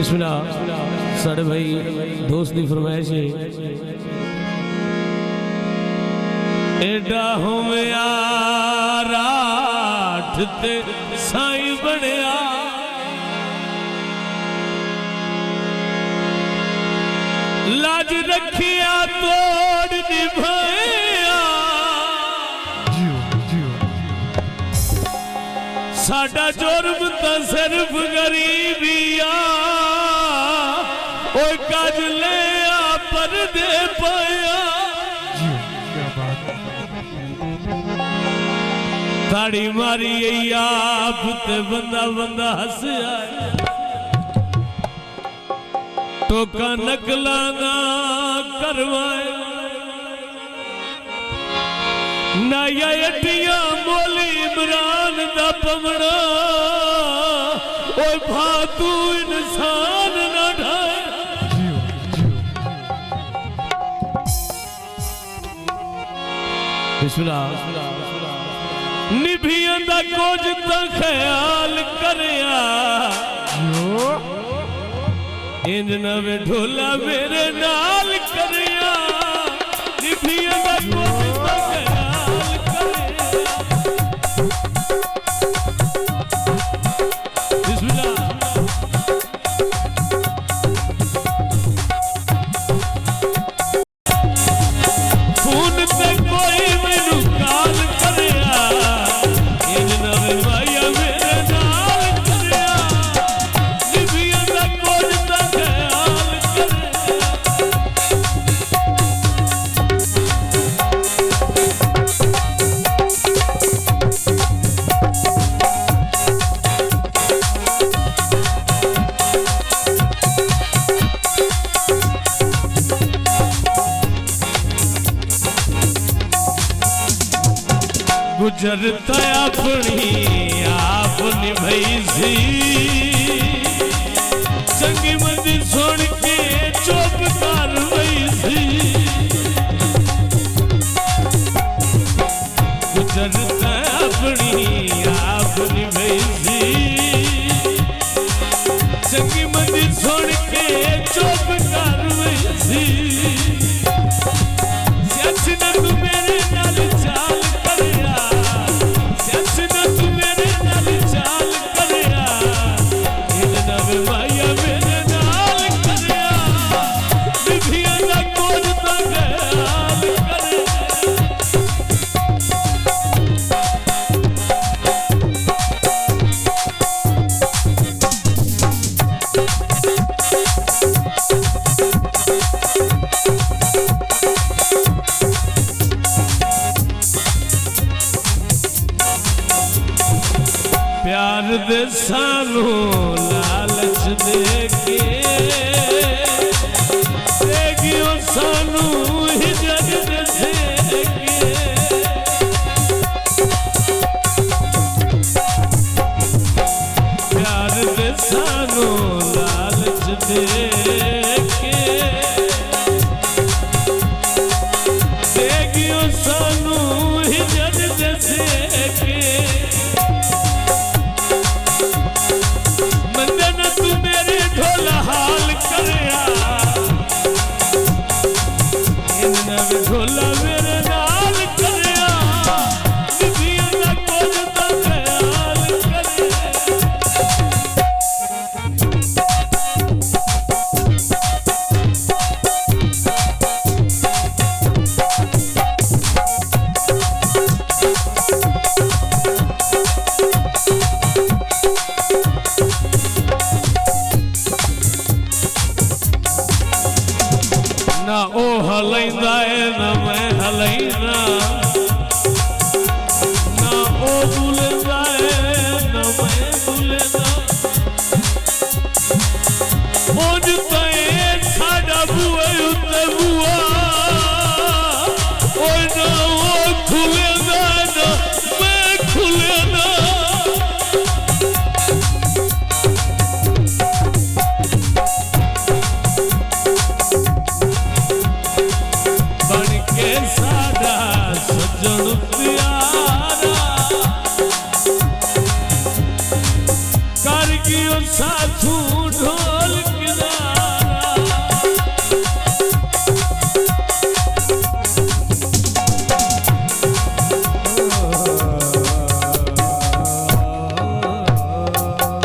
बिस्मिल्लाह साढ़े भाई दोस्त की फरमाइश है एडा होया राठ ते साई बनया लाज रखिया तोड़ निभाया साडा जुर्म तो सिर्फ गरीबिया ओ कज ले पर दे पाया ताड़ी मारी आप ते बंदा बंदा हसया टोका नकला ना करवाए नया अटिया मोली इमरान दा पवड़ा ओ भातू इंसान ना ढाए बिस्मिल्लाह निभिया दा कुछ तो ख्याल करया इंज नवे ढोला मेरे नाल करया निभिया दा कुछ तो ख्याल करया बिस्मिल्लाह खून ते कोई मैनू काल करया इंज नवे माया मेरे नाल करया निभिया दा कुछ तो ख्याल करया गुजरता अपनी आप निभाई सी चंगी मंदी सुन के चुप कर रही सी गुजरता अपनी आप निभाई सी चंगी मंदी सुन के चुप कर रही सी सच न तू मेरे नाल चाल प्यार दे सानू लालच देके देगियो सानू हिजर देके प्यार दे सानू लालच देके देगियो सानू हिजर देके ढोला मेरे नाल करया निभिया दा कुछ तो ख्याल ना ओ हलैंदा है ना मैं हलैना ना ओ बुलंदा है ना मैं बुलंदा मुझ ते साडा बुआ उत्ते बुआ ओ ना ओ खुलेंदा ना मैं खुलेंदा साडा सजन प्यारा कर गियो साथू